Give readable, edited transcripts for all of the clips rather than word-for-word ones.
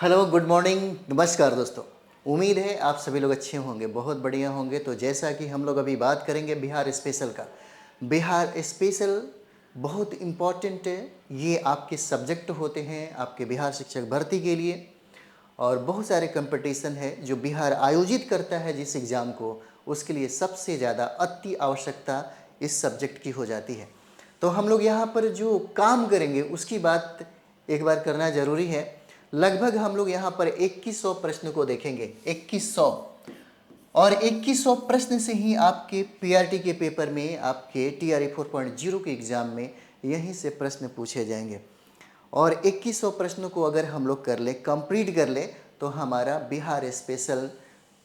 Hello, good morning, नमस्कार दोस्तों। उम्मीद है आप सभी लोग अच्छे होंगे, बहुत बढ़िया होंगे। तो जैसा कि हम लोग अभी बात करेंगे बिहार स्पेशल का। बिहार स्पेशल बहुत इम्पॉर्टेंट है। ये आपके सब्जेक्ट होते हैं आपके बिहार शिक्षक भर्ती के लिए, और बहुत सारे कंपटीशन है जो बिहार आयोजित करता है जिस एग्ज़ाम को, उसके लिए सबसे ज़्यादा अति आवश्यकता इस सब्जेक्ट की हो जाती है। तो हम लोग यहाँ पर जो काम करेंगे उसकी बात एक बार करना ज़रूरी है। लगभग हम लोग यहाँ पर 2100 प्रश्न को देखेंगे, 2100। और 2100 प्रश्न से ही आपके पीआरटी के पेपर में, आपके टीआरई 4.0 के एग्ज़ाम में यहीं से प्रश्न पूछे जाएंगे। और 2100 प्रश्नों को अगर हम लोग कर ले, कंप्लीट कर ले, तो हमारा बिहार स्पेशल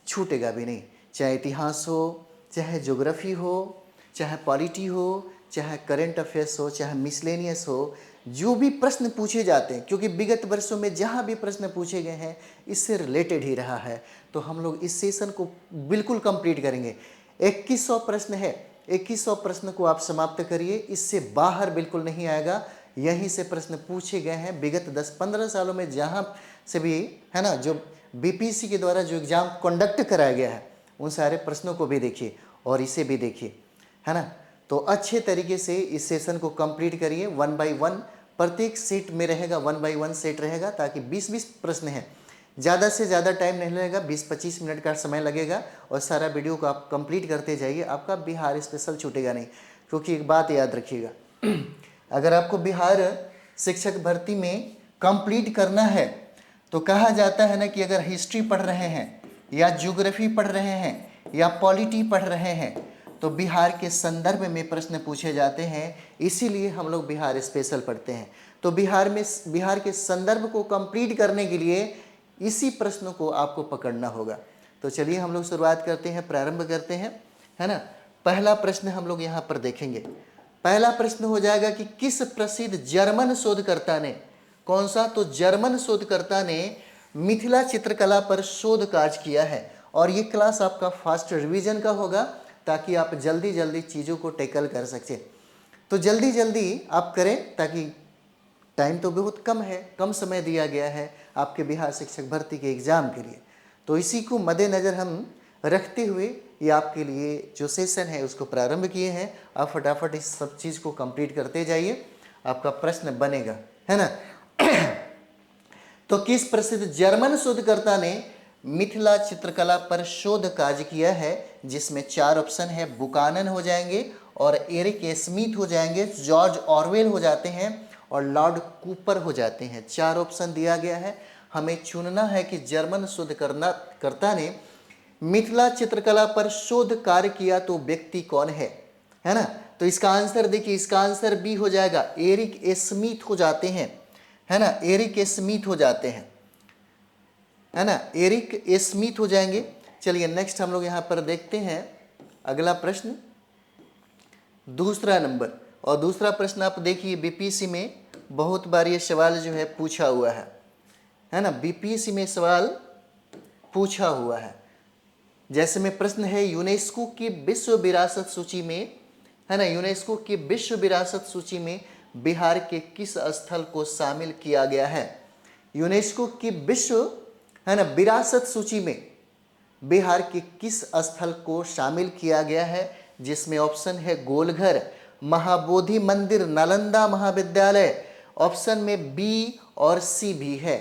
छूटेगा भी नहीं। चाहे इतिहास हो, चाहे ज्योग्राफी हो, चाहे पॉलिटी हो, चाहे करंट अफेयर्स हो, चाहे मिसलेनियस हो, जो भी प्रश्न पूछे जाते हैं, क्योंकि विगत वर्षों में जहाँ भी प्रश्न पूछे गए हैं इससे रिलेटेड ही रहा है। तो हम लोग इस सेशन को बिल्कुल कंप्लीट करेंगे। 2100 प्रश्न है, 2100 प्रश्न को आप समाप्त करिए, इससे बाहर बिल्कुल नहीं आएगा। यहीं से प्रश्न पूछे गए हैं विगत 10-15 सालों में, जहाँ से भी है ना, जो बीपीएससी के द्वारा जो एग्ज़ाम कंडक्ट कराया गया है उन सारे प्रश्नों को भी देखिए और इसे भी देखिए, है ना। तो अच्छे तरीके से इस सेशन को कंप्लीट करिए। 1 बाय 1 प्रत्येक सेट में रहेगा, 1 बाय 1 सेट रहेगा, ताकि 20-20 प्रश्न हैं। ज़्यादा से ज़्यादा टाइम नहीं लगेगा, 20-25 मिनट का समय लगेगा, और सारा वीडियो को आप कंप्लीट करते जाइए। आपका बिहार स्पेशल छूटेगा नहीं। क्योंकि एक बात याद रखिएगा, अगर आपको बिहार शिक्षक भर्ती में कंप्लीट करना है तो कहा जाता है ना कि अगर हिस्ट्री पढ़ रहे हैं या ज्योग्राफी पढ़ रहे हैं या पॉलिटी पढ़ रहे हैं तो बिहार के संदर्भ में प्रश्न पूछे जाते हैं। इसीलिए हम लोग बिहार स्पेशल पढ़ते हैं। तो बिहार के संदर्भ को कंप्लीट करने के लिए इसी प्रश्नों को आपको पकड़ना होगा। तो चलिए हम लोग शुरुआत करते हैं, प्रारंभ करते हैं, है ना। पहला प्रश्न हम लोग यहाँ पर देखेंगे। पहला प्रश्न हो जाएगा कि किस प्रसिद्ध जर्मन शोधकर्ता ने, कौन सा, तो जर्मन शोधकर्ता ने मिथिला चित्रकला पर शोध कार्य किया है। और ये क्लास आपका फास्ट रिवीजन का होगा, ताकि आप जल्दी जल्दी चीज़ों को टैकल कर सकें। तो जल्दी जल्दी आप करें, ताकि टाइम तो बहुत कम है, कम समय दिया गया है आपके बिहार शिक्षक भर्ती के एग्ज़ाम के लिए। तो इसी को मद्देनज़र हम रखते हुए ये आपके लिए जो सेशन है उसको प्रारंभ किए हैं। आप फटाफट इस सब चीज़ को कंप्लीट करते जाइए, आपका प्रश्न बनेगा, है ना। तो किस प्रसिद्ध जर्मन शोधकर्ता ने मिथिला चित्रकला पर शोध कार्य किया है, जिसमें 4 ऑप्शन है। बुकानन हो जाएंगे, और एरिक स्मिथ हो जाएंगे, जॉर्ज ऑरवेल हो जाते हैं, और लॉर्ड कूपर हो जाते हैं। 4 ऑप्शन दिया गया है। हमें चुनना है कि जर्मन शोधकर्ता ने मिथिला चित्रकला पर शोध कार्य किया तो व्यक्ति कौन है ना। तो इसका आंसर देखिए, इसका आंसर बी हो जाएगा, एरिक स्मिथ हो जाते हैं, है ना। एरिक स्मिथ हो जाते हैं, है ना, एरिक स्मिथ हो जाएंगे। चलिए नेक्स्ट हम लोग यहाँ पर देखते हैं अगला प्रश्न, दूसरा नंबर। और दूसरा प्रश्न आप देखिए, बीपीएससी में बहुत बार ये सवाल जो है पूछा हुआ है ना। बीपीएससी में सवाल पूछा हुआ है। जैसे में प्रश्न है, यूनेस्को की विश्व विरासत सूची में, है ना, यूनेस्को की विश्व विरासत सूची में बिहार के किस स्थल को शामिल किया गया है। यूनेस्को की विश्व, है ना, विरासत सूची में बिहार के किस स्थल को शामिल किया गया है, जिसमें ऑप्शन है गोलघर, महाबोधि मंदिर, नालंदा महाविद्यालय। ऑप्शन में बी और सी भी है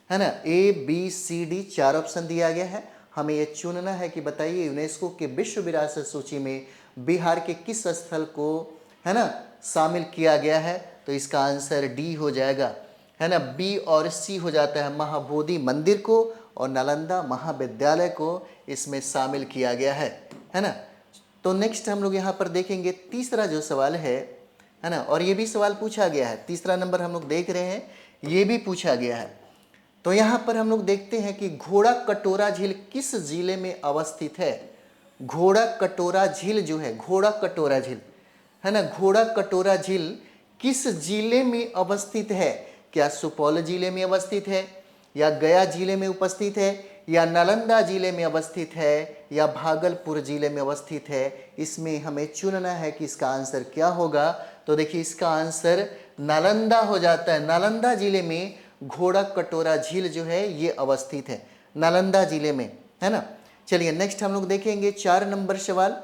ना। A B C D 4 option दिया गया है। हमें यह चुनना है कि बताइए यूनेस्को के विश्व विरासत सूची में बिहार के किस स्थल को, है ना, शामिल किया गया है। तो इसका आंसर डी हो जाएगा, है ना। बी और सी हो जाता है, महाबोधि मंदिर को और नालंदा महाविद्यालय को इसमें शामिल किया गया है ना। तो नेक्स्ट हम लोग यहाँ पर देखेंगे तीसरा जो सवाल है ना, और ये भी सवाल पूछा गया है। तीसरा नंबर हम लोग देख रहे हैं, ये भी पूछा गया है। तो यहाँ पर हम लोग देखते हैं कि घोड़ा कटोरा झील किस जिले में अवस्थित है। घोड़ा कटोरा झील जो है, घोड़ा कटोरा झील, है ना, घोड़ा कटोरा झील किस जिले में अवस्थित है। क्या सुपौल जिले में अवस्थित है, या गया जिले में उपस्थित है, या नालंदा जिले में अवस्थित है, या भागलपुर जिले में अवस्थित है। इसमें हमें चुनना है कि इसका आंसर क्या होगा। तो देखिए इसका आंसर नालंदा हो जाता है। नालंदा जिले में घोड़ा कटोरा झील जो है ये अवस्थित है नालंदा जिले में, है ना। चलिए नेक्स्ट हम लोग देखेंगे 4 नंबर सवाल।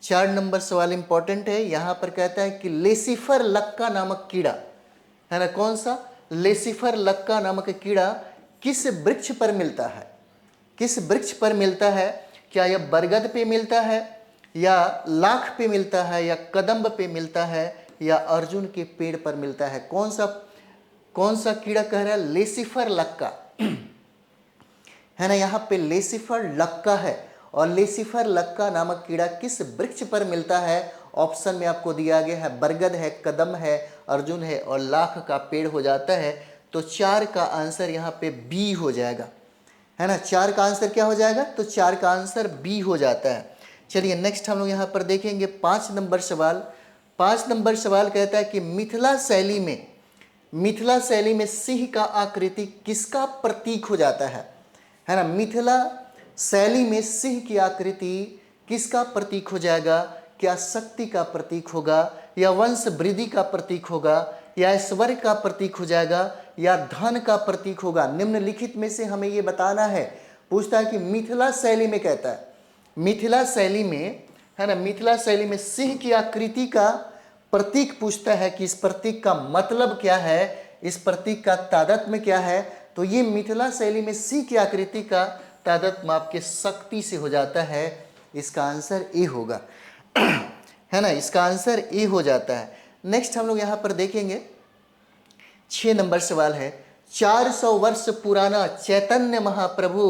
4 नंबर सवाल इंपॉर्टेंट है। यहाँ पर कहता है कि लेसिफर लक्का नामक कीड़ा, है ना, कौन सा, लेसिफर लक्का नामक कीड़ा किस वृक्ष पर मिलता है, किस वृक्ष पर मिलता है। क्या यह बरगद पे मिलता है, या लाख पे मिलता है, या कदम्ब पे मिलता है, या अर्जुन के पेड़ पर मिलता है। कौन सा कीड़ा कह रहा है, लेसिफर लक्का, है ना। यहाँ पे लेसिफर लक्का है, और लेसिफर लक्का नामक कीड़ा किस वृक्ष पर मिलता है। ऑप्शन में आपको दिया गया है बरगद है, कदम है, अर्जुन है, और लाख का पेड़ हो जाता है। तो 4 का आंसर यहाँ पे बी हो जाएगा, है ना। 4 का आंसर क्या हो जाएगा, तो 4 का आंसर बी हो जाता है। चलिए नेक्स्ट हम लोग यहाँ पर देखेंगे 5 नंबर सवाल। 5 नंबर सवाल कहता है कि मिथिला शैली में सिंह का आकृति किसका प्रतीक हो जाता है ना। मिथिला शैली में सिंह की आकृति किसका प्रतीक हो जाएगा। क्या शक्ति का प्रतीक होगा, या वंश वृद्धि का प्रतीक होगा, या ऐश्वर्य का प्रतीक हो जाएगा, या धन का प्रतीक होगा। निम्नलिखित में से हमें ये बताना है। पूछता है कि मिथिला शैली में, कहता है मिथिला शैली में, है ना, मिथिला शैली में सिंह की आकृति का प्रतीक पूछता है कि इस प्रतीक का मतलब क्या है, इस प्रतीक का तादात्म्य क्या है। तो ये मिथिला शैली में सिंह की आकृति का तादात्म्य आपके शक्ति से हो जाता है। इसका आंसर ए होगा, है ना, इसका आंसर ए हो जाता है। नेक्स्ट हम लोग यहाँ पर देखेंगे 6 नंबर सवाल है। 400 वर्ष पुराना चैतन्य महाप्रभु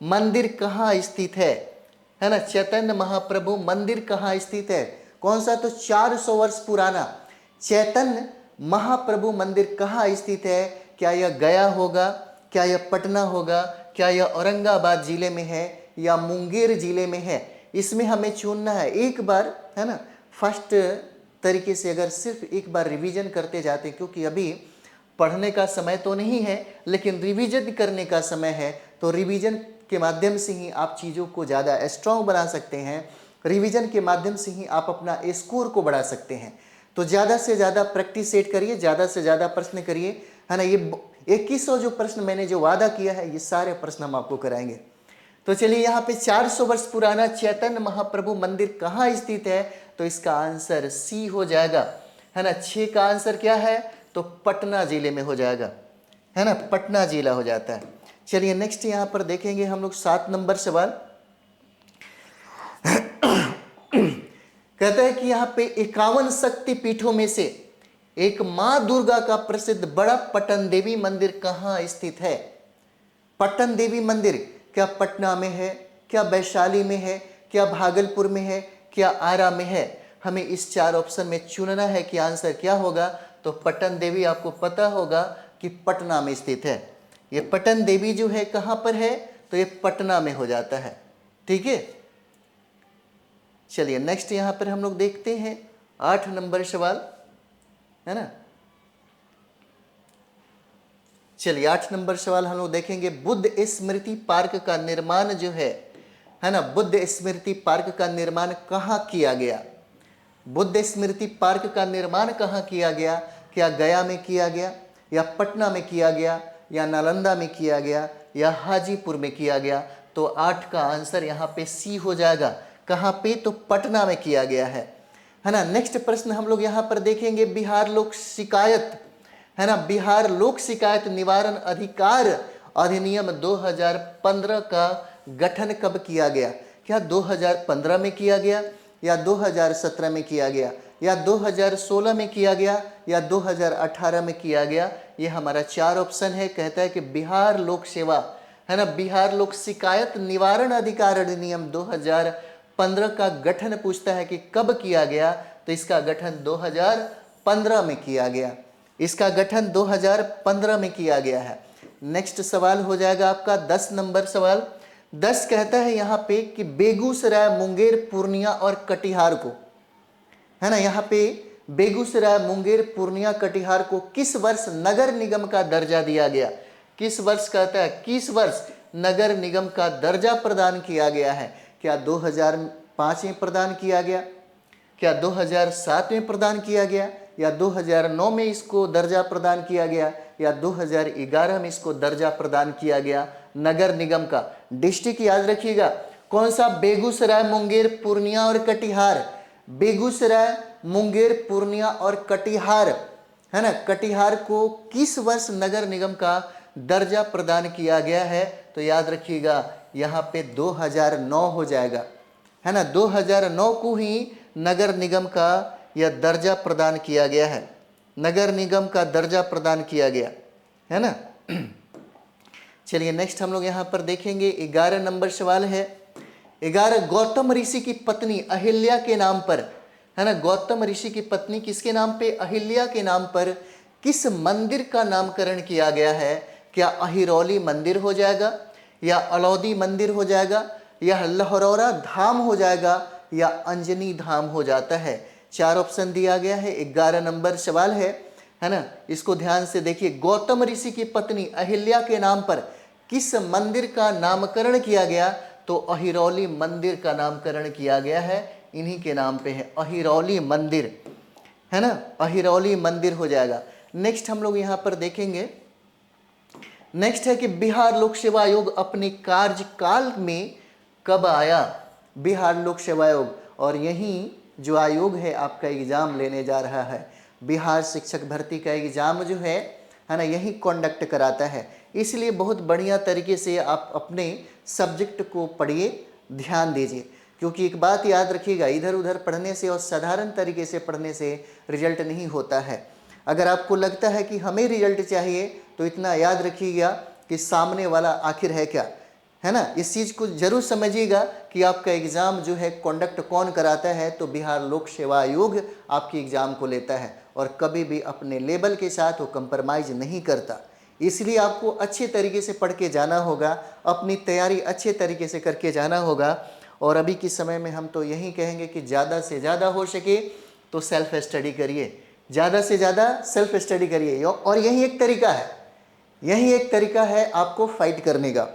मंदिर कहाँ स्थित है ना। चैतन्य महाप्रभु मंदिर कहाँ स्थित है, कौन सा, तो 400 वर्ष पुराना चैतन्य महाप्रभु मंदिर कहाँ स्थित है। क्या यह गया होगा, क्या यह पटना होगा, क्या यह औरंगाबाद जिले में है, या मुंगेर जिले में है। इसमें हमें चुनना है एक बार, है ना। फर्स्ट तरीके से अगर सिर्फ एक बार रिवीजन करते जाते, क्योंकि अभी पढ़ने का समय तो नहीं है लेकिन रिवीजन करने का समय है, तो रिवीजन के माध्यम से ही आप चीज़ों को ज़्यादा स्ट्रॉन्ग बना सकते हैं। रिवीजन के माध्यम से ही आप अपना स्कोर को बढ़ा सकते हैं। तो ज़्यादा से ज़्यादा प्रैक्टिस सेट करिए, ज़्यादा से ज़्यादा प्रश्न करिए, है ना। ये 2100 जो प्रश्न मैंने जो वादा किया है, ये सारे प्रश्न हम आपको कराएंगे। तो चलिए यहाँ पे 400 वर्ष पुराना चैतन्य महाप्रभु मंदिर कहाँ स्थित है, तो इसका आंसर सी हो जाएगा, है ना। 6 का आंसर क्या है, तो पटना जिले में हो जाएगा, है ना, पटना जिला हो जाता है। चलिए नेक्स्ट यहाँ पर देखेंगे हम लोग 7 नंबर सवाल। कहता है कि यहाँ पे 51 शक्ति पीठों में से एक माँ दुर्गा का प्रसिद्ध बड़ा पटन देवी मंदिर कहाँ स्थित है। पटन देवी मंदिर क्या पटना में है, क्या वैशाली में है, क्या भागलपुर में है, क्या आरा में है। हमें इस 4 ऑप्शन में चुनना है कि आंसर क्या होगा। तो पटन देवी आपको पता होगा कि पटना में स्थित है। ये पटन देवी जो है कहाँ पर है, तो ये पटना में हो जाता है, ठीक है। चलिए नेक्स्ट यहाँ पर हम लोग देखते हैं 8 नंबर सवाल, है ना। चलिए 8 नंबर सवाल हम लोग देखेंगे। बुद्ध स्मृति पार्क का निर्माण जो है ना, बुद्ध स्मृति पार्क का निर्माण कहाँ किया गया। बुद्ध स्मृति पार्क का निर्माण कहाँ किया गया। क्या गया में किया गया, या पटना में किया गया, या नालंदा में किया गया, या हाजीपुर में किया गया। तो 8 का आंसर यहाँ पे सी हो जाएगा। कहाँ पे, तो पटना में किया गया है ना। नेक्स्ट प्रश्न हम लोग यहाँ पर देखेंगे। बिहार लोक शिकायत, है ना, बिहार लोक शिकायत निवारण अधिकार अधिनियम 2015 का गठन कब किया गया। क्या 2015 में किया गया, या 2017 में किया गया, या 2016 में किया गया, या 2018 में किया गया। ये हमारा 4 ऑप्शन है। कहता है कि बिहार लोक सेवा, है ना, बिहार लोक शिकायत निवारण अधिकार अधिनियम 2015 का गठन पूछता है कि कब किया गया। तो इसका गठन 2015 में किया गया, इसका गठन 2015 में किया गया है। नेक्स्ट सवाल हो जाएगा आपका 10 नंबर सवाल। 10 कहता है यहाँ पे कि बेगूसराय, मुंगेर, पूर्णिया और कटिहार को, है ना, यहाँ पे बेगूसराय, मुंगेर, पूर्णिया, कटिहार को किस वर्ष नगर निगम का दर्जा दिया गया। किस वर्ष कहता है, किस वर्ष नगर निगम का दर्जा प्रदान किया गया है। क्या 2005 में प्रदान किया गया, क्या 2007 में प्रदान किया गया, या 2009 में इसको दर्जा प्रदान किया गया, या 2011 में इसको दर्जा प्रदान किया गया नगर निगम का। डिस्ट्रिक्ट याद रखिएगा कौन सा, बेगूसराय, मुंगेर, पूर्णिया और कटिहार। बेगूसराय, मुंगेर, पूर्णिया और कटिहार, है ना। कटिहार को किस वर्ष नगर निगम का दर्जा प्रदान किया गया है, तो याद रखिएगा यहाँ पे 2009 हो जाएगा, है ना। 2009 को ही नगर निगम का यह दर्जा प्रदान किया गया है, नगर निगम का दर्जा प्रदान किया गया है ना। चलिए नेक्स्ट हम लोग यहाँ पर देखेंगे 11 नंबर सवाल है। 11, गौतम ऋषि की पत्नी अहिल्या के नाम पर, है ना, गौतम ऋषि की पत्नी किसके नाम पे, अहिल्या के नाम पर किस मंदिर का नामकरण किया गया है। क्या अहिरौली मंदिर हो जाएगा, या अलौदी मंदिर हो जाएगा, या लहरौरा धाम हो जाएगा, या अंजनी धाम हो जाता है। 4 ऑप्शन दिया गया है, 11 नंबर सवाल है ना। इसको ध्यान से देखिए, गौतम ऋषि की पत्नी अहिल्या के नाम पर किस मंदिर का नामकरण किया गया, तो अहिरौली मंदिर का नामकरण किया गया है, इन्हीं के नाम पे है अहिरौली मंदिर, है ना, अहिरौली मंदिर हो जाएगा। नेक्स्ट हम लोग यहाँ पर देखेंगे, नेक्स्ट है कि बिहार लोक सेवा आयोग अपने कार्यकाल में कब आया। बिहार लोक सेवा आयोग, और यही जो आयोग है आपका एग्जाम लेने जा रहा है, बिहार शिक्षक भर्ती का एग्जाम जो है ना, यही कंडक्ट कराता है। इसलिए बहुत बढ़िया तरीके से आप अपने सब्जेक्ट को पढ़िए, ध्यान दीजिए, क्योंकि एक बात याद रखिएगा, इधर उधर पढ़ने से और साधारण तरीके से पढ़ने से रिजल्ट नहीं होता है। अगर आपको लगता है कि हमें रिजल्ट चाहिए, तो इतना याद रखिएगा कि सामने वाला आखिर है क्या, है ना। इस चीज़ को जरूर समझिएगा कि आपका एग्ज़ाम जो है कंडक्ट कौन कराता है, तो बिहार लोक सेवा आयोग आपकी एग्ज़ाम को लेता है, और कभी भी अपने लेवल के साथ वो कंप्रोमाइज़ नहीं करता। इसलिए आपको अच्छे तरीके से पढ़ के जाना होगा, अपनी तैयारी अच्छे तरीके से करके जाना होगा। और अभी के समय में हम तो यही कहेंगे कि ज़्यादा से ज़्यादा हो सके तो सेल्फ स्टडी करिए, ज़्यादा से ज़्यादा सेल्फ स्टडी करिए। और यही एक तरीका है, यही एक तरीका है आपको फाइट करने का।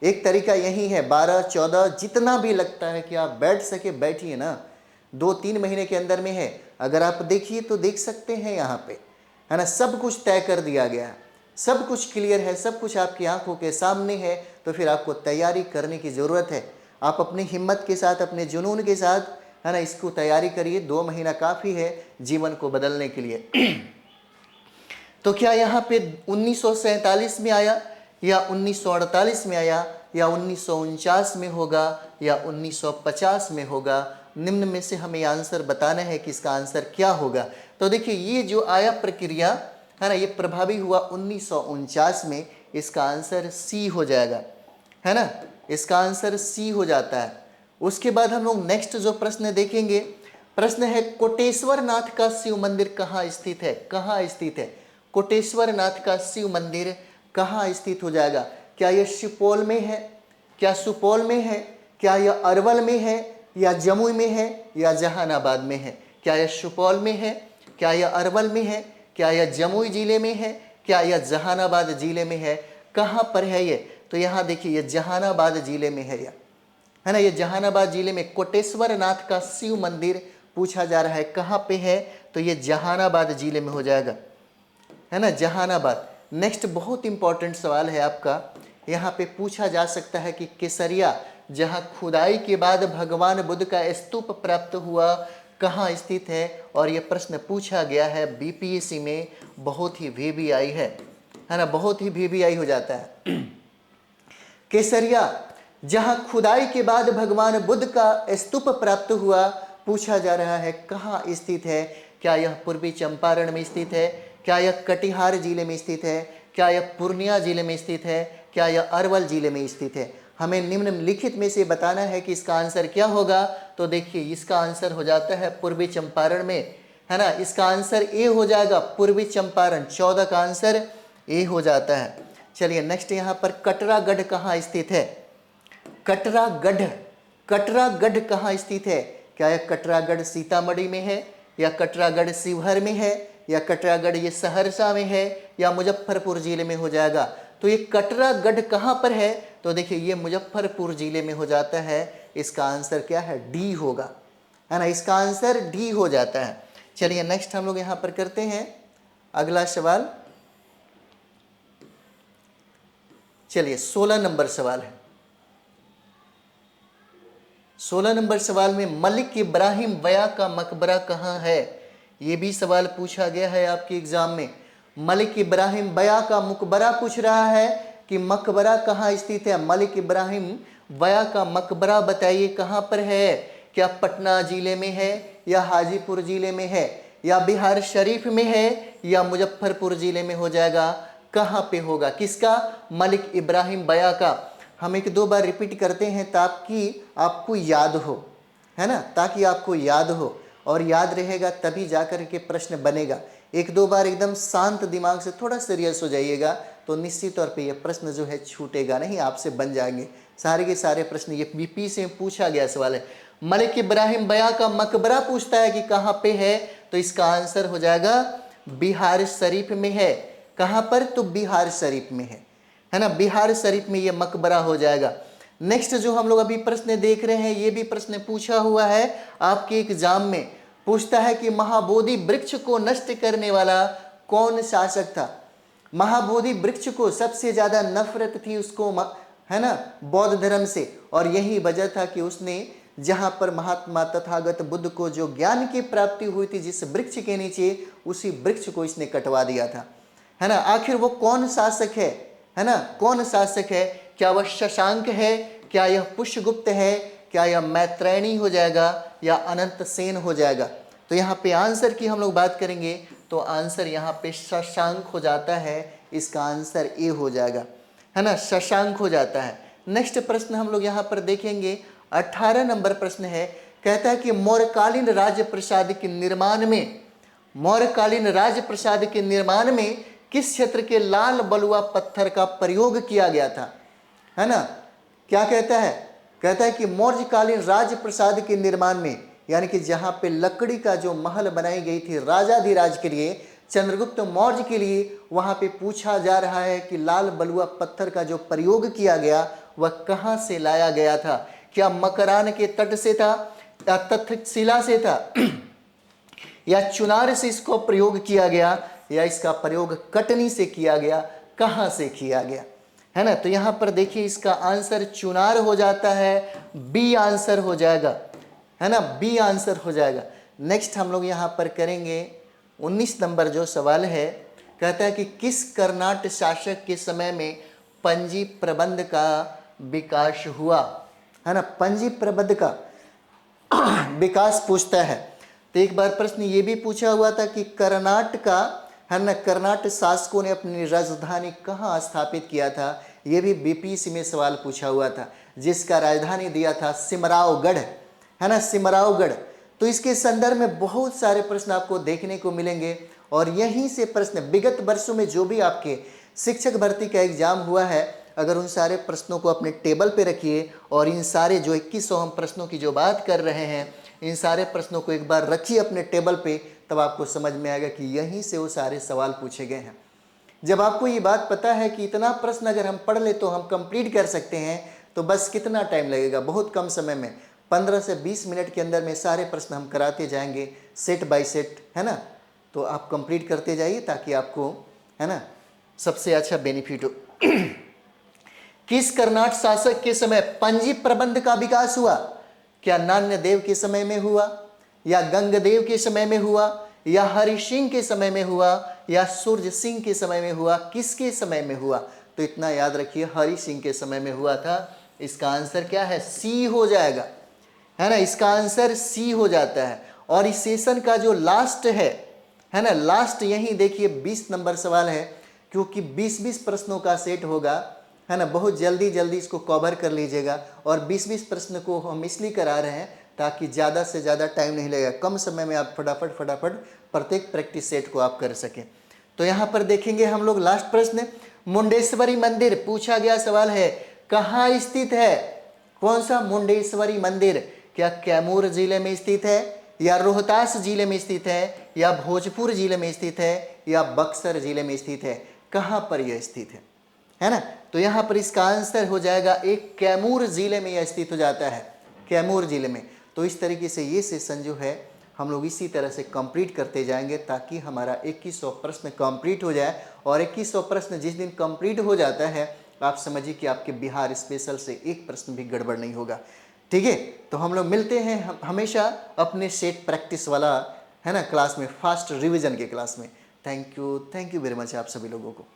एक तरीका यही है, 12, 14 जितना भी लगता है कि आप बैठ सके बैठिए ना, 2-3 महीने के अंदर में है। अगर आप देखिए तो देख सकते हैं यहाँ पे, है ना, सब कुछ तय कर दिया गया है, सब कुछ क्लियर है, सब कुछ आपकी आंखों के सामने है। तो फिर आपको तैयारी करने की ज़रूरत है। आप अपनी हिम्मत के साथ, अपने जुनून के साथ, है ना, इसको तैयारी करिए। 2 महीना काफ़ी है जीवन को बदलने के लिए। तो क्या यहाँ पे 1947 में आया, या 1948 में आया, या 1949 में होगा, या 1950 में होगा? निम्न में से हमें आंसर बताना है कि इसका आंसर क्या होगा। तो देखिए, ये जो आया प्रक्रिया है ना, ये प्रभावी हुआ 1949 में। इसका आंसर सी हो जाएगा, है ना, इसका आंसर सी हो जाता है। उसके बाद हम लोग नेक्स्ट जो प्रश्न देखेंगे, प्रश्न है कोटेश्वर नाथ का शिव मंदिर कहाँ स्थित है, कहाँ स्थित है। कोटेश्वर नाथ का शिव मंदिर कहाँ स्थित हो जाएगा। क्या यह सुपौल में है, क्या सुपौल में है, क्या यह अरवल में है, या जमुई में है, या जहानाबाद में है। क्या यह सुपौल में है, क्या यह अरवल में है, क्या यह जमुई जिले में है, क्या यह जहानाबाद जिले में है, कहाँ पर है ये। तो यहाँ देखिए, ये जहानाबाद जिले में है, है ना, ये जहानाबाद जिले में कोटेश्वर नाथ का शिव मंदिर पूछा जा रहा है, कहाँ पे है, तो ये जहानाबाद जिले में हो जाएगा, है ना, जहानाबाद। नेक्स्ट बहुत इंपॉर्टेंट सवाल है आपका, यहाँ पे पूछा जा सकता है कि केसरिया, जहाँ खुदाई के बाद भगवान बुद्ध का स्तूप प्राप्त हुआ, कहाँ स्थित है। और ये प्रश्न पूछा गया है बीपीएससी में, बहुत ही वीवीआई है ना, बहुत ही वीवीआई हो जाता है। केसरिया, जहाँ खुदाई के बाद भगवान बुद्ध का स्तूप प्राप्त हुआ, पूछा जा रहा है कहाँ स्थित है। क्या यह पूर्वी चंपारण में स्थित है, क्या यह कटिहार जिले में स्थित है, क्या यह पूर्णिया जिले में स्थित है, क्या यह अरवल जिले में स्थित है। हमें निम्नलिखित में से बताना है कि इसका आंसर क्या होगा। तो देखिए, इसका आंसर हो जाता है पूर्वी चंपारण में, है ना, इसका आंसर ए हो जाएगा, पूर्वी चंपारण। 14 का आंसर ए हो जाता है। चलिए नेक्स्ट, यहाँ पर कटरागढ़ कहाँ स्थित है। कटरागढ़, कटरागढ़ कहाँ स्थित है। क्या यह कटरागढ़ सीतामढ़ी में है, या कटरागढ़ शिवहर में है, या कटरागढ़ ये सहरसा में है, या मुजफ्फरपुर जिले में हो जाएगा। तो ये कटरागढ़ कहाँ पर है, तो देखिए ये मुजफ्फरपुर जिले में हो जाता है। इसका आंसर क्या है, डी होगा, है ना, इसका आंसर डी हो जाता है। चलिए नेक्स्ट हम लोग यहाँ पर करते हैं अगला सवाल। चलिए 16 नंबर सवाल है। 16 नंबर सवाल में मलिक इब्राहिम बया का मकबरा कहाँ है, ये भी सवाल पूछा गया है आपके एग्जाम में। मलिक इब्राहिम बया का मकबरा पूछ रहा है कि मकबरा कहाँ स्थित है। मलिक इब्राहिम बया का मकबरा बताइए कहाँ पर है, क्या पटना जिले में है या हाजीपुर जिले में है या बिहार शरीफ में है या मुजफ्फरपुर जिले में हो जाएगा, कहाँ पे होगा, किसका, मलिक इब्राहिम बया का। हम एक दो बार रिपीट करते हैं ताकि आपको याद हो, है ना, ताकि आपको याद हो, और याद रहेगा तभी जाकर के प्रश्न बनेगा। एक दो बार एकदम शांत दिमाग से थोड़ा सीरियस हो जाइएगा तो निश्चित तौर पे ये प्रश्न जो है छूटेगा नहीं, आपसे बन जाएंगे सारे के सारे प्रश्न। ये बीपी से पूछा गया सवाल है। मलिक इब्राहिम बया का मकबरा पूछता है कि कहाँ पे है, तो इसका आंसर हो जाएगा बिहार शरीफ में है। कहाँ पर, तो बिहार शरीफ में है ना, बिहार शरीफ में ये मकबरा हो जाएगा। नेक्स्ट जो हम लोग अभी प्रश्न देख रहे हैं, ये भी प्रश्न पूछा हुआ है आपके एग्जाम में। पूछता है कि महाबोधि वृक्ष को नष्ट करने वाला कौन शासक था। महाबोधि वृक्ष को सबसे ज्यादा नफरत थी उसको, है ना, बौद्ध धर्म से, और यही वजह था कि उसने जहां पर महात्मा तथागत बुद्ध को जो ज्ञान की प्राप्ति हुई थी जिस वृक्ष के नीचे, उसी वृक्ष को इसने कटवा दिया था, है ना। आखिर वो कौन शासक है ना, कौन शासक है, क्या वह शशांक है, क्या यह पुष्यगुप्त है, क्या यह मैत्रेयी हो जाएगा या अनंत सेन हो जाएगा। तो यहाँ पे आंसर की हम लोग बात करेंगे तो आंसर यहाँ पे शशांक हो जाता है, इसका आंसर ए हो जाएगा, है ना, शशांक हो जाता है। नेक्स्ट प्रश्न हम लोग यहाँ पर देखेंगे, 18 नंबर प्रश्न है। कहता है कि मौर्यकालीन राज्य प्रसाद के निर्माण में, मौर्यकालीन राज्य प्रसाद के निर्माण में किस क्षेत्र के लाल बलुआ पत्थर का प्रयोग किया गया था, है ना। क्या कहता है, कहता है कि मौर्यकालीन राज्य प्रसाद के निर्माण में, यानी कि जहां पे लकड़ी का जो महल बनाई गई थी राजाधिराज के लिए, चंद्रगुप्त मौर्य के लिए, वहां पे पूछा जा रहा है कि लाल बलुआ पत्थर का जो प्रयोग किया गया वह कहां से लाया गया था। क्या मकरान के तट से था या तक्षशिला से था या चुनार से इसको प्रयोग किया गया या इसका प्रयोग कटनी से किया गया, कहां से किया गया, है ना। तो यहां पर देखिए इसका आंसर चुनार हो जाता है, बी आंसर हो जाएगा, है ना, बी आंसर हो जाएगा। नेक्स्ट हम लोग यहां पर करेंगे 19 नंबर जो सवाल है। कहता है कि किस कर्नाटक शासक के समय में पंजी प्रबंध का विकास हुआ, है ना, पंजी प्रबंध का विकास पूछता है। तो एक बार प्रश्न ये भी पूछा हुआ था कि कर्नाटक का, है ना, कर्नाटक शासकों ने अपनी राजधानी कहाँ स्थापित किया था, ये भी बीपीएससी में सवाल पूछा हुआ था, जिसका राजधानी दिया था सिमरावगढ़, है ना, सिमरावगढ़। तो इसके संदर्भ में बहुत सारे प्रश्न आपको देखने को मिलेंगे और यहीं से प्रश्न विगत वर्षों में जो भी आपके शिक्षक भर्ती का एग्जाम हुआ है, अगर उन सारे प्रश्नों को अपने टेबल पे रखिए और इन सारे जो 2100 हम प्रश्नों की जो बात कर रहे हैं, इन सारे प्रश्नों को एक बार रखिए अपने टेबल पे, तब आपको समझ में आएगा कि यहीं से वो सारे सवाल पूछे गए हैं। जब आपको ये बात पता है कि इतना प्रश्न अगर हम पढ़ ले तो हम कंप्लीट कर सकते हैं, तो बस कितना टाइम लगेगा, बहुत कम समय में 15 से 20 मिनट के अंदर में सारे प्रश्न हम कराते जाएंगे सेट बाय सेट, है ना। तो आप कंप्लीट करते जाइए ताकि आपको, है ना, सबसे अच्छा बेनिफिट हो। किस कर्नाटक शासक के समय पंजी प्रबंध का विकास हुआ, क्या नान्यदेव के समय में हुआ या गंगदेव के समय में हुआ या हरि सिंह के समय में हुआ या सूर्य सिंह के समय में हुआ, किसके समय में हुआ। तो इतना याद रखिए, हरि सिंह के समय में हुआ था। इसका आंसर क्या है, सी हो जाएगा, है ना, इसका आंसर सी हो जाता है। और इस सेशन का जो लास्ट है ना, लास्ट यही देखिए 20 नंबर सवाल है, क्योंकि 20-20 प्रश्नों का सेट होगा, है ना, बहुत जल्दी जल्दी इसको कवर कर लीजिएगा। और 20-20 प्रश्न को हम इसलिए करा रहे हैं ताकि ज़्यादा से ज़्यादा टाइम नहीं लगेगा, कम समय में आप फटाफट प्रत्येक प्रैक्टिस सेट को आप कर सकें। तो यहाँ पर देखेंगे हम लोग लास्ट प्रश्न, मुंडेश्वरी मंदिर पूछा गया सवाल है, कहाँ स्थित है, कौन सा मुंडेश्वरी मंदिर, क्या कैमूर जिले में स्थित है या रोहतास जिले में स्थित है या भोजपुर जिले में स्थित है या बक्सर जिले में स्थित है, कहाँ पर यह स्थित है ना। तो यहाँ पर इसका आंसर हो जाएगा एक, कैमूर जिले में यह स्थित हो जाता है, कैमूर जिले में। तो इस तरीके से ये सेशन जो है हम लोग इसी तरह से कंप्लीट करते जाएंगे ताकि हमारा 2100 प्रश्न कंप्लीट हो जाए। और 2100 प्रश्न जिस दिन कंप्लीट हो जाता है आप समझिए कि आपके बिहार स्पेशल से एक प्रश्न भी गड़बड़ नहीं होगा। ठीक है, तो हम लोग मिलते हैं हमेशा अपने सेट प्रैक्टिस वाला, है ना, क्लास में, फास्ट रिवीजन के क्लास में। थैंक यू वेरी मच आप सभी लोगों को।